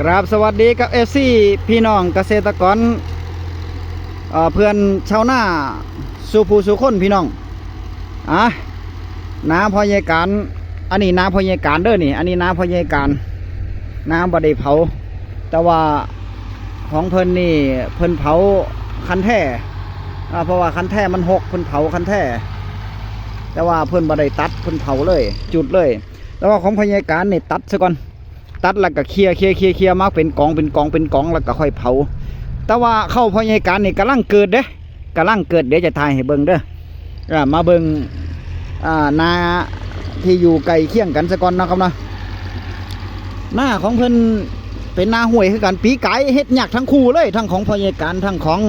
กราบสวัสดีกับพี่น้องเกษตรกรเพื่อนชาวนาสู่ผู้สู่คนพี่น้องน้าพอยายการอันนี้น้าพอยายการเด้อนี่อันนี้น้าพอยายการน้าบ่ได้เผาแต่ว่าของเพิ่นนี่เพิ่นเผาคันแท้เพราะว่าคันแท้มันหกเพิ่นเผาคันแท้แต่ว่าเพิ่นบ่ได้ตัดเพิ่นเผาเลยจุดเลยแต่ว่าของพอยายการนี่ตัดซะก่อนตัดแล้วก็เคลียร์มาเป็นกองแล้วก็ค่อยเผาแต่ว่าเข้าพอยายการนี่กำลังเกิดเด้กำลังเกิดเดี๋ยวจะถ่ายให้เบิ่งเด้อมาเบิ่งนาที่อยู่ไกลเคียงกันซะก่อนนะครับนะหน้าของเพิ่นเป็นนาห้วยคือกันปีไก่เฮ็ดยากทั้งคู่เลยทั้งของพอยายการทั้งของ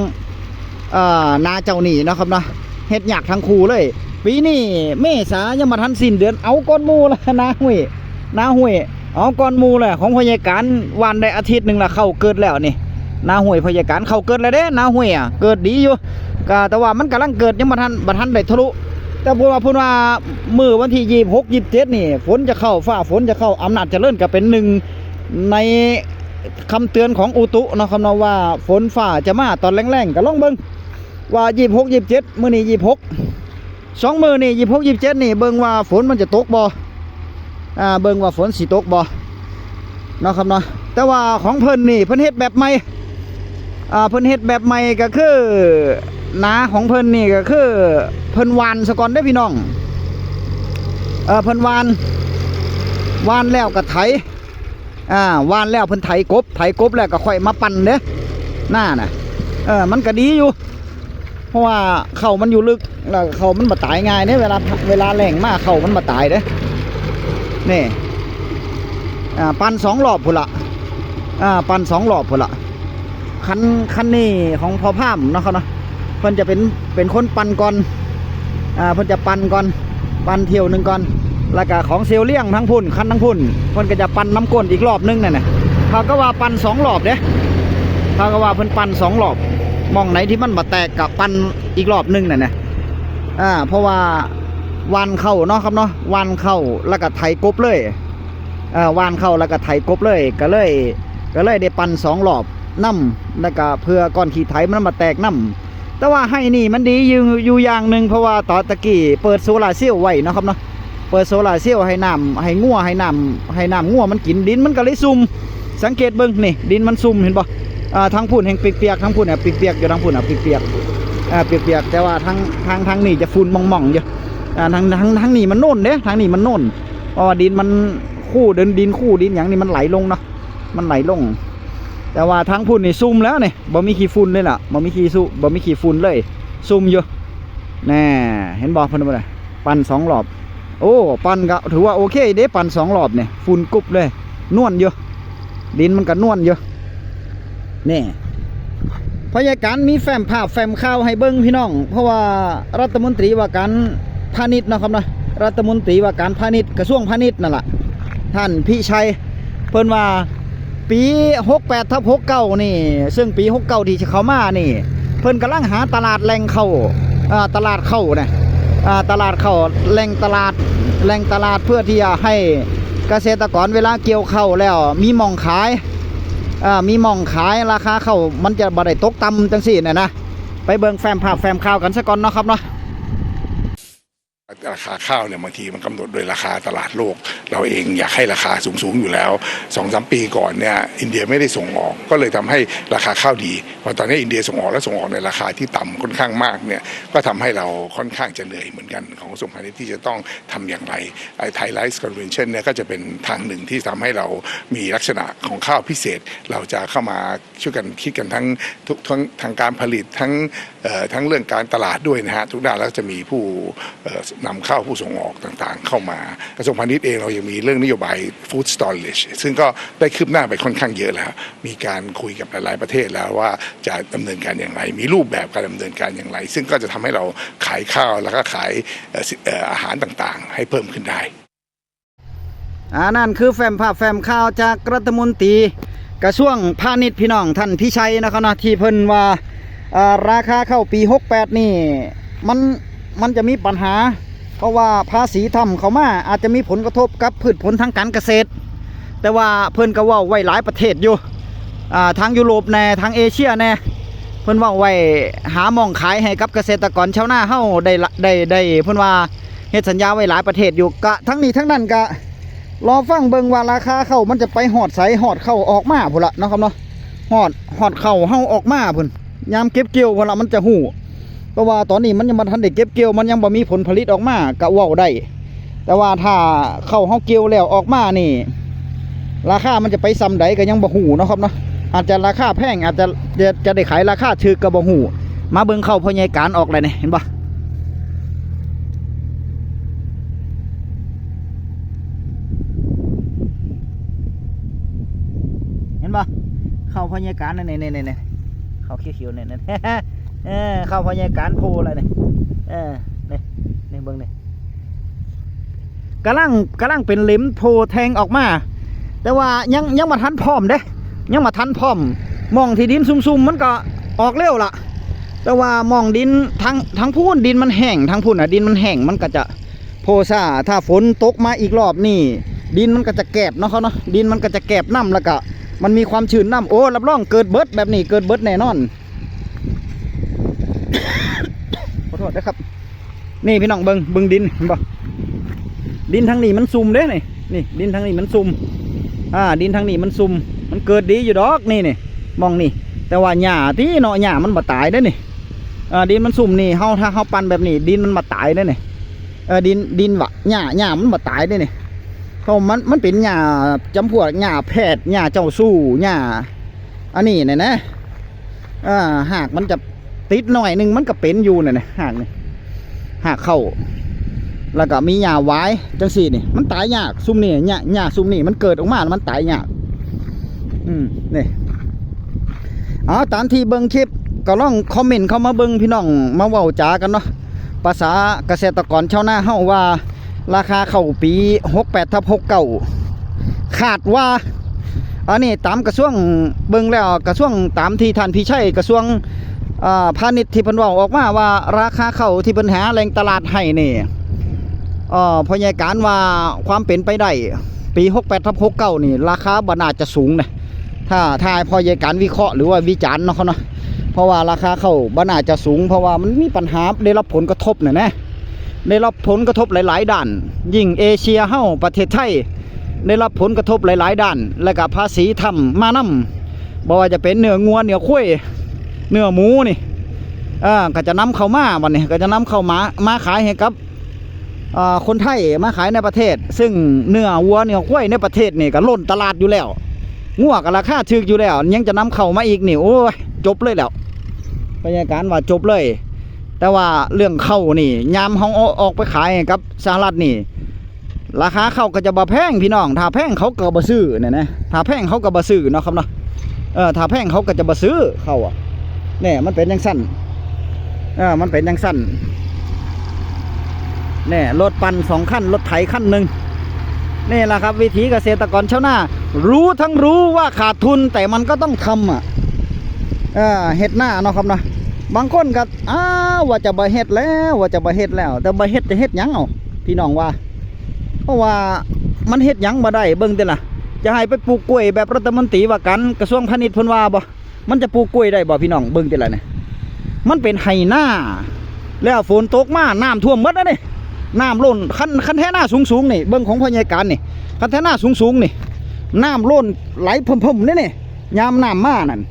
นาเจ้านี่นะครับนะเฮ็ดยากทั้งคู่เลยปีนี้เมษายังมาทันสิ้นเดือนเอาก้อนมูละนาห้วยเอาก้อนมูแหละของพยาการวันได้อาทิตย์หนึ่งละเข้าเกิดแล้วนี่นาห้วยพยาการเข้าเกิดแล้วเด้นาห้วยเกิดดีอยู่แต่ว่ามันกำลังเกิดยังบัทันได้ทะลุแต่พูดว่ามือวันที่26-27นี่ฝนจะเข้าฟ้าฝนจะเข้าอำนาจเจริญก็เป็นหนึ่งในคำเตือนของอุตุนะครับนะว่าฝนฟ้าจะมาตอนแรงๆก็ลองเบิ่งว่า26-27มื้อนี้26 2 มื้อนี่26-27นี่เบิ่งว่าฝนมันจะตกบ่เบิ่งว่าฝนสิตกบ่เนาะครับเนาะแต่ว่าของเพิ่นนี่เพิ่นเฮ็ดแบบใหม่เพิ่นเฮ็ดแบบใหม่ก็คือนาของเพิ่นนี่ก็คือเพิ่นหว่านซะก่อนเด้อพี่น้องเพิ่นหว่านแล้วก็ไถหว่านแล้วเพิ่นไถกบแล้วก็ค่อยมาปั่นเด้อหน้าน่ะมันก็ดีอยู่เพราะว่าเข้ามันอยู่ลึกแล้วเข้ามันบ่ตายง่ายเด้เวลาแรงมากเข้ามันบ่ตายเด้นี่ปั่น2 รอบพุ่นละปั่น2 รอบพุ่นละคันนี้ของพอพามเนาะครับเนาะเพิ่นจะเป็นคนปั่นก่อนเพิ่นจะปั่นก่อนปั่นเที่ยวนึงก่อนแล้วก็ของเซลเลี่ยงทั้งพุ่นคันทั้งพุ่นเพิ่นก็จะปั่นน้ำก้นอีกรอบนึงนั่นน่ะเขาก็ว่าปั่น2 รอบเด้เขาก็ว่าเพิ่นปั่น2 รอบมองไหนที่มันบ่แตกกับปั่นอีกรอบนึงนั่นน่ะเพราะว่าวันเข้าเนาะครับเนาะวันเข้าแล้วก็ไถกบเลยวันเข้าแล้วก็ไถกบเลยก็เลยได้ปั่น2 รอบน้ำแล้วก็เพื่อก้อนขี้ไถมันมาแตกน้ำแต่ว่าให้นี่มันดีอยู่อย่างหนึ่งเพราะว่าตอนตะกี้เปิดโซลาร์เซลล์ไว้นะครับเนาะเปิดโซลาร์เซลล์ให้น้ำให้งัวให้น้ำงัวมันกินดินมันก็เลยซุ่มสังเกตเบิ่งนี่ดินมันซุ่มเห็นป่ะทั้งพุ่นแห่งเปียกทั้งพุ่นเนี่ยเปียกอยู่ทั้งพุ่นเปียกแต่ว่าทางนี่จะฝุ่นมองอยู่ทางนี่มันโน่นเด้ทางนี่มันโน่นเพราะว่าดินมันคู่ดินอย่างนี้มันไหลลงเนาะมันไหลลงแต่ว่าทางพุ่นนี่ซุ่มแล้วนี่บ่มีขี้ฝุ่นเลยล่ะบ่มีขี้ฝุ่นเลยซุ่มอยู่แน่เห็นบ่เพิ่นบ่ได้ปั่น2 รอบโอ้ปั่นก็ถือว่าโอเคเด้ปั่น2 รอบเนี่ยฝุ่นกรุบเลยนวลอยู่ดินมันก็นวลอยู่นี่พยาการมีแฟ้มภาพแฟ้มข่าวให้เบิ่งพี่น้องเพราะว่ารัฐมนตรีว่าการพาณิชย์นะครับนะรัฐมนตรีว่าการพาณิชย์กระทรวงพาณิชย์นั่นแหละท่านพิชัยเพิ่นว่าปี68/69นี่ซึ่งปี69ที่เข้ามานี่เพิ่นกำลังหาตลาดแหล่งเข้าตลาดเข้านะตลาดเข้าแหล่งตลาดเพื่อที่จะให้เกษตรกรเวลาเกี่ยวเข้าแล้วมีหม่องขายราคาเข้ามันจะบ่ได้ตกต่ำจังซี่นะไปเบิ่งแฟ้มภาพแฟ้มข่าวกันซะก่อนเนาะครับเนาะราคาข้าวเนี่ยบางทีมันกำหนดโดยราคาตลาดโลกเราเองอยากให้ราคาสูงอยู่แล้ว 2-3 ปีก่อนเนี่ยอินเดียไม่ได้ส่งออกก็เลยทำให้ราคาข้าวดีพอตอนนี้อินเดียส่งออกและส่งออกในราคาที่ต่ำค่อนข้างมากเนี่ยก็ทำให้เราค่อนข้างจะเหนื่อยเหมือนกันของกระทรวงพาณิชย์ที่จะต้องทำอย่างไรไทยไรซ์คอนเวนชั่นเนี่ยก็จะเป็นทางหนึ่งที่ทำให้เรามีลักษณะของข้าวพิเศษเราจะเข้ามาช่วยกันคิดกันทั้งทางการผลิตทั้งเรื่องการตลาดด้วยนะฮะทุกด้านแล้วจะมีผู้นำเข้าผู้ส่งออกต่างๆเข้ามากระทรวงพาณิชย์เองเรายังมีเรื่องนโยบาย food storage ซึ่งก็ได้คืบหน้าไปค่อนข้างเยอะแล้วมีการคุยกับหลายๆประเทศแล้วว่าจะดำเนินการอย่างไรมีรูปแบบการดำเนินการอย่างไรซึ่งก็จะทำให้เราขายข้าวแล้วก็ขายอาหารต่างๆให้เพิ่มขึ้นได้นั่นคือแฟ้มภาพแฟ้มข่าวจากรัฐมนตรีกระทรวงพาณิชย์พี่น้องท่านพิชัยนะครับนะที่เพิ่นว่าราคาข้าวปี68นี่มันจะมีปัญหาเพราะว่าภาษีทำเข้ามาอาจจะมีผลกระทบกับพืชผลทางการเกษตร แต่ว่าเพิ่นก็เว้าไว้หลายประเทศอยู่ทางยุโรปแน่ทางเอเชียแน่เพิ่นเว้าไว้หาหม่องขายให้กับเกษตรกรชาวนาเฮาได้เพิ่นว่าเฮ็ดสัญญาไว้หลายประเทศอยู่กะทั้งนี้ทั้งนั้นก็รอฟังเบิ่งว่าราคาเข้ามันจะไปฮอดไสฮอดเข้าออกมาพุ่นละเนาะครับเนาะฮอดเข้าเฮาออกมาพุ่นยามเก็บเกี่ยวพุ่นละมันจะฮู้เพราะว่าตอนนี้มันยังบ่ทันได้เก็บเกี่ยวมันยังบ่มีผลผลิตออกมาก็เว้าได้แต่ว่าถ้าเข้าเฮาเกี่ยวแล้วออกมานี่ราคามันจะไปซ้ำใดก็ยังบ่ฮู้เนาะครับเนาะอาจจะราคาแพงอาจจะได้ขายราคาถูกก็บ่ฮู้มาเบิ่งเข้าพ่อใหญ่การออกเลยนี่เห็นบ่เห็นบ่เข้าพ่อใหญ่การนี่เข้าเขียวๆนี่เข้าพ่อใหญ่การโพเลยนี่นี่เบิ่งนี่กำลังเป็นเล็มโพแทงออกมาแต่ว่ายังมาทันพร้อมเด้ยังมาทันพร้อมมองที่ดินซุ่มๆมันก็ออกเร็วละแต่ว่ามองดินทั้งพูนดินมันแห้งทั้งพูนดินมันแห้งมันก็จะโพซ่าถ้าฝนตกมาอีกรอบนี่ดินมันก็จะแกบเนาะเขาเนาะดินมันก็จะแกบน้ำแล้วก็มันมีความชื้นน้ำโอ้รับรองเกิดเบิดแบบนี้เกิดเบิดแน่นอน ขอโทษนะครับนี่พี่น้องเบิ่งดินเห็นปะดินทางนี้มันซุ่มเด้นี่ดินทางนี้มันซุ่มดินทางนี้มันซุ่มมันเกิดดีอยู่ดอกนี่มองนี่แต่ว่าหญ้าที่เนาะหญ้ามันบ่ตายได้นี่ดินมันซุ่มนี่ถ้าเฮาปั่นแบบนี้ดินมันบ่ตายได้นี่ดินวะหญ้ามันบ่ตายได้นี่เพราะมันเป็นหญ้าจำพวกหญ้าแพทย์หญ้าเจ้าสู้หญ้าอันนี้เนี่ยนะหากมันจะติดหน่อยนึงมันก็เป็นอยู่เนี่ยหากนี่หากเข้าแล้วก็มีหญ้าไว้จังสี่นี่มันตายยากซุ่มนี่หญ้าซุ่มนี่มันเกิดออกมามันตายยากนี่ตามที่เบิ่งคลิปก็ลองคอมเมนต์เข้ามาเบิ่งพี่น้องมาเว้าจากันเนาะภาษาเกษตรกรชาวนาเฮาว่าราคาข้าวปี68/69คาดว่าอันนี้ตามกระทรวงเบิ่งแล้วกระทรวงตามที่ท่านพี่ชัยกระทรวงพาณิชย์ที่เพิ่นเว้าออกมาว่าราคาข้าวที่เพิ่นหาแหล่งตลาดให้นี่พ่อใหญ่การว่าความเป็นไปได้ปี68/69นี่ราคาบ่น่าจะสูงนะถ้าพ่อใหญ่การวิเคราะห์หรือว่าวิจารณ์เนาะเขาเนาะเพราะว่าราคาข้าวบ่น่าจะสูงเพราะว่ามันมีปัญหาได้รับผลกระทบเนี่ยนะได้รับผลกระทบหลายๆด้านยิ่งเอเชียเฮาประเทศไทยได้รับผลกระทบหลายๆด้านและก็ภาษีทำมานำบ่ว่าจะเป็นเนื้องัวเนื้อควายเนื้อหมูนี่ก็จะนำเข้ามาบัดนี้ก็จะนำเข้ามาขายให้กับคนไทยมาขายในประเทศซึ่งเนื้อวัวเนื้อควายในประเทศนี่ก็ล้นตลาดอยู่แล้วงัวก็ราคาถูกอยู่แล้วยังจะนำเข้ามาอีกนี่โอ้ยจบเลยแล้วบรรยากาศว่าจบเลยแต่ว่าเรื่องเข้านี่ยามเขาออกไปขายกับสหรัฐนี่ราคาเข้าก็จะบ่แพงพี่น้องถ้าแพงเขาก็บ่ซื้อเนี่ยนะถ้าแพงเขาก็บ่ซื้อเนาะครับเนาะถ้าแพงเขาก็จะบ่ซื้อเข้าเนี่ยมันเป็นจังซั่นมันเป็นจังซั่นเนี่ยรถปั่น2คันรถไถคันหนึ่งนี่แหละครับวิถีเกษตรกรชาวนารู้ว่าขาดทุนแต่มันก็ต้องทำเฮ็ดหน้าเนาะครับเนาะบางคนก็ว่าจะบ่เฮ็ดแล้วแต่บ่เฮ็ดจะเฮ็ดหยังเอาพี่น้องว่าเพราะว่ามันเฮ็ดหยังบ่ได้เบิ่งติล่ะจะให้ไปปลูกกล้วยแบบรัฐมนตรีว่ากันกระทรวงพาณิชย์เพิ่นว่าบ่มันจะปลูกกล้วยได้บ่พี่น้องเบิ่งติล่ะเนี่ยมันเป็นไหหน้าแล้วฝนตกมาน้ำท่วมหมดแล้วนี่น้ำล้นคันแท้หน้าสูงนี่เบิ่งของพ่อใหญ่การนี่คันแท้หน้าสูงนี่น้ำล้นไหลเพิ่มๆนี่ยามน้ำมานั่น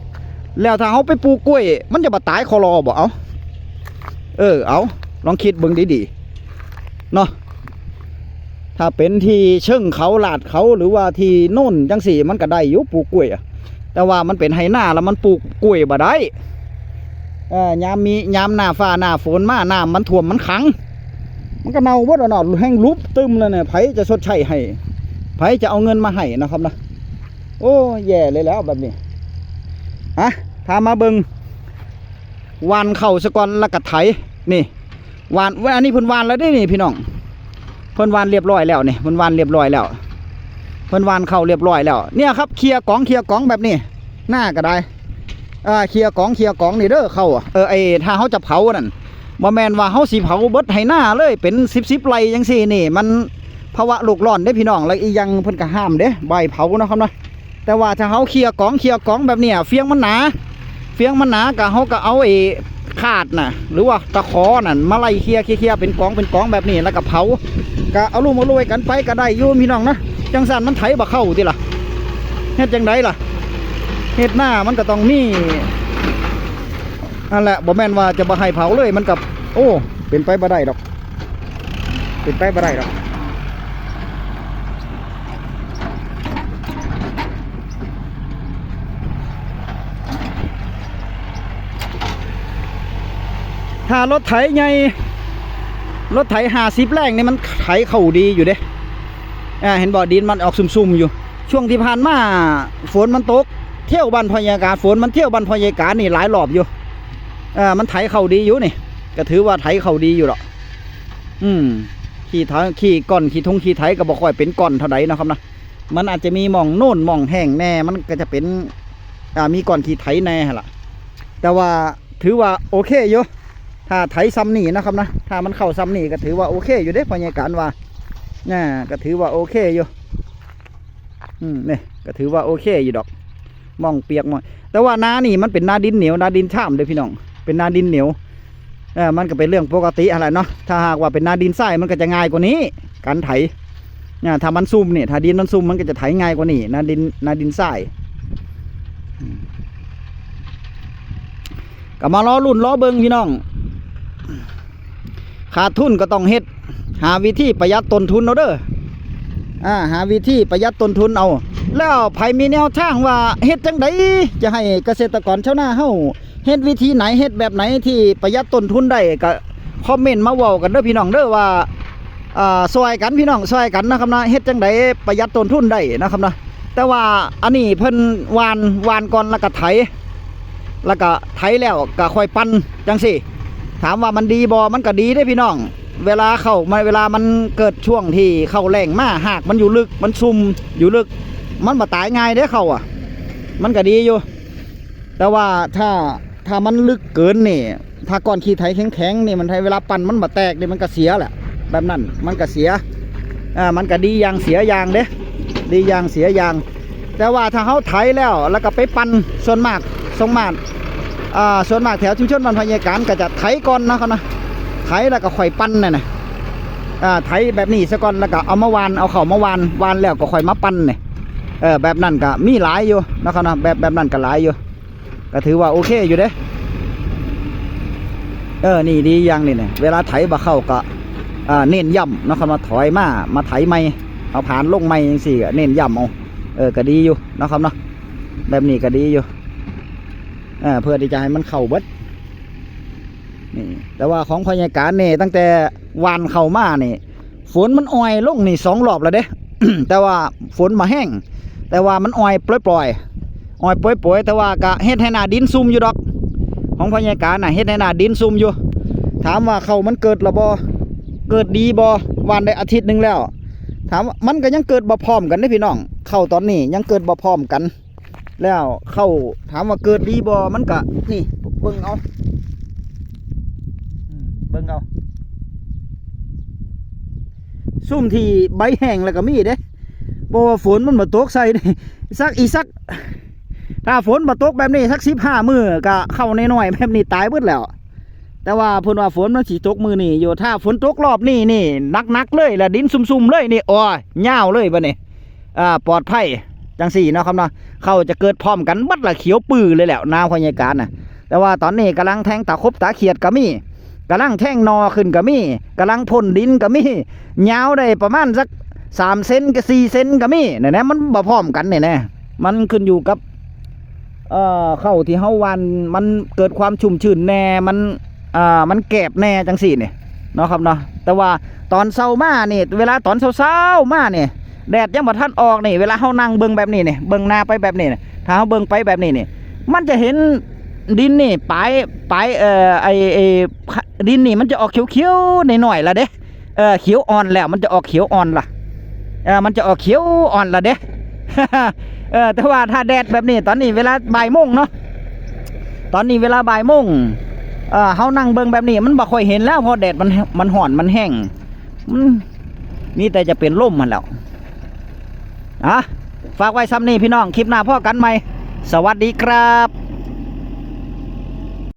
แล้วถ้าเขาไปปลูกกล้วยมันจะบ่ตายคอรอบ่เอาลองคิดเบิ่งดีๆเนาะถ้าเป็นที่เชิงเขาลาดเขาหรือว่าที่โน่นจังสี่มันก็ได้อยู่ปลูกกล้วยแต่ว่ามันเป็นไหหน้าแล้วมันปลูกกล้วยบ่ได้ยามหน้าฟ้าหน้าฝนมาน้ำมันท่วมมันขังมันก็เน่าหมดแล้วเนาะแห้งลุบตึมเลยเนี่ยไผจะชดใช้ให้ไผจะเอาเงินมาให้นะครับนะโอ้แย่เลยแล้วแบบนี้พามาเบิงวานเข่าสะกอนแล้วก็ไถนี่วานอันนี้เพิ่นวานแล้วได้นี่พี่น้องเพิ่นวานเรียบร้อยแล้วนี่เพิ่นวานเรียบร้อยแล้วเพิ่นวานเข่าเรียบร้อยแล้วเนี่ยครับเคลียร์กองแบบนี้หน้าก็ได้เคลียร์กองนี่เด้อเข้าถ้าเขาจะเผานั่นบ่แม่นว่าเขาสิเผาเบิดให้หน้าเลยเป็น10ไร่จังซี่นี่ ภาวะโลกร้อนเด้พี่น้องแล้วอีกอย่างเพิ่นก็ห้ามเด้ใบเผานะครับเนาะแต่ว่าถ้าเฮาเคลียร์กองแบบเนี้ยเฟียงมันหนาก็เฮาก็เอาไอ้คาดน่ะหรือว่าตะขอนั่นมาไล่เคลียร์เป็นกองแบบนี้แล้วก็เผาก็เอาลุ่มไว้กันไปก็ได้อยู่พี่น้องนะจังซั่นมันไถบ่เข้าติล่ะเฮ็ดจังไดล่ะเฮ็ดหน้ามันก็ต้องมีนั่นแหละบ่แม่นว่าจะบ่ให้เผาเลยมันกับโอ้เป็นไปบ่ได้ดอกถ้ารถไถใหญ่รถไถ50แรงนี่มันไถเข้าดีอยู่เด้เห็นบ่ดินมันออกซุ่มๆอยู่ช่วงที่ผ่านมาฝนมันตกเที่ยวบ้านพญากาฝนมันเที่ยวบ้านพญากานี่หลายรอบอยู่มันไถเข้าดีอยู่นี่ก็ถือว่าไถเข้าดีอยู่หรอกขี้ก้อนขี้ทงขี้ไถก็บ่ค่อยเป็นก้อนเท่าใดนะครับนะมันอาจจะมีหม่องโน่นหม่องแห้งแน่มันก็จะเป็นมีก้อนขี้ไถแน่ล่ะแต่ว่าถือว่าโอเคอยู่ถ้าไถซ้ำนี่นะครับนะถ้ามันเข้าซ้ำนี่ก็ถือว่าโอเคอยู่เด้พญาการว่าก็ถือว่าโอเคอยู่นี่ก็ถือว่าโอเคอยู่ดอกมองเปียกมองแต่ว่านานี่มันเป็นนาดินเหนียวนาดินช่ำเลยพี่น้องเป็นนาดินเหนียวมันก็เป็นเรื่องปกติอะไรเนาะถ้าหากว่าเป็นนาดินทรายมันก็จะง่ายกว่านี้การไถถ้ามันซุ่มเนี่ยถ้าดินมันซุ่มมันก็จะไถง่ายกว่านี้นาดินทรายก็มาล้อรุ่นล้อเบิงพี่น้องขาดทุนก็ต้องเฮ็ดหาวิธีประหยัดต้นทุนเอาเด้อหาวิธีประหยัดต้นทุนเอาแล้วไผมีแนวทางว่าเฮ็ดจังไดจะให้เกษตรกรชาวนาเฮาเฮ็ดวิธีไหนเฮ็ดแบบไหนที่ประหยัดต้นทุนได้ก็คอมเมนต์มาเว้ากันเด้อพี่น้องเด้อว่าซอยกันพี่น้องซอยกันนะครับนะเฮ็ดจังไดประหยัดต้นทุนได้นะครับนะแต่ว่าอันนี้เพิ่นวานก่อนแล้วก็ไถแล้วก็ค่อยปั่นจังซี่ถามว่ามันดีบ่มันก็ดีได้พี่น้องเวลามันเกิดช่วงที่เข้าแรงมาหากมันอยู่ลึกมันซุ่มอยู่ลึกมันมาตายง่ายเด้เขามันก็ดีอยู่แต่ว่าถ้ามันลึกเกินนี่ถ้าก้อนขี้ไถแข็งๆนี่มันเวลาปั่นมันมาแตกนี่มันก็เสียแหละแบบนั้นมันก็เสียมันก็ดีอย่างเสียอย่างเด้ดีอย่างเสียอย่างแต่ว่าถ้าเขาไถแล้วก็ไปปั่นส่วนมากแถวชุมชนบ้านพญาการก็จะไถก่อนนะครับนะไถแล้วก็ค่อยปั่นน่ะไถแบบนี้ซะก่อนแล้วก็เอาเข้ามาวานแล้วก็ค่อยมาปั่นเนี่ยแบบนั้นก็มีหลายอยู่นะครับนะแบบนั้นก็หลายอยู่ก็ถือว่าโอเคอยู่เด้นี่ดีอย่างนี่เนี่ยเวลาไถบ่เข้าก็เน้นย่ำนะครับมาถอยมาไถไม่เอาผ่านลงไม่ยังสี่เน้นย่ำเอาก็ดีอยู่นะครับเนาะแบบนี้ก็ดีอยู่เพื่อที่จะให้มันเข้าเบิดนี่แต่ว่าของพญาการนี่ตั้งแต่วานเข้ามานี่ฝนมันอ่อยลงนี่2 รอบแล้วเด้ แต่ว่าฝนมาแห้งแต่ว่ามันอ่อยปล่อยแต่ว่าก็เฮ็ดให้หน้าดินซุ่มอยู่ดอกของพญาการน่ะเฮ็ดให้หน้าดินซุ่มอยู่ถามว่าเข้ามันเกิดระบอเกิดดีบอวานได้อาทิตย์นึงแล้วถามว่ามันก็ยังเกิดบ่พร้อมกันเด้พี่น้องเข้าตอนนี้ยังเกิดบ่พร้อมกันแล้วเข้าถามว่าเกิดดีบอมันก็นี่เบิ่งเอาซุ่มที่ใบแห้งแล้วก็มีเด้เพราะว่าฝนมันมาตกใส่สักถ้าฝนมาตกแบบนี้สัก15 มื้อก็เข้าน้อยๆแบบนี้ตายเบิดแล้วแต่ว่าเพิ่นว่าฝนมันสิตกมื้อนี้อยู่ถ้าฝนตกรอบนี้นี่นักเลยแล้วดินซุ่มๆเลยนี่โอ้ยยาวเลยบัดนี้ปลอดภัยจังสี่เนาะครับเนาะเขาจะเกิดพร้อมกันบัดละเขียวปื้อเลยแหละนาพญาการน่ะแต่ว่าตอนนี้กำลังแทงตาคบตาเขียดก็มีกำลังแทงนอขึ้นก็มีกำลังพ่นดินก็มียาวได้ประมาณสัก3 เซนกับ4 เซนก็มีเนี่ยมันบ่พร้อมกันเนี่ยมันขึ้นอยู่กับเข้าที่เฮาวันมันเกิดความชุ่มชื้นแน่มันแกบแน่จังสี่เนี่ยเนาะครับเนาะแต่ว่าตอนเช้ามานี่เวลาตอนเช้ามาเนี่ยแดดยังบ่ทันออกนี่เวลาเฮานั่งเบิ่งแบบนี้เนี่ยเบิ่งหน้าไปแบบนี้เนี่ยถ้าเฮาเบิ่งไปแบบนี้เนี่ยมันจะเห็นดินนี่ปลายไอ้ดินนี่มันจะออกเขียวๆหน่อยๆละเด้เขียวอ่อนแล้วมันจะออกเขียวอ่อนล่ะมันจะออกเขียวอ่อนละเด้ แต่ว่าถ้าแดดแบบนี้ตอนนี้เวลาบ่ายโมงเนาะตอนนี้เวลาบ่ายโมงเฮานั่งเบิ่งแบบนี้มันบ่ค่อยเห็นแล้วเพราะแดดมันห่อนมันแห้ง มีแต่จะเป็นล่มมันแล้วฝากไว้ซ้ำนี่พี่น้องคลิปหน้าพ่อกันใหม่สวัสดีครับ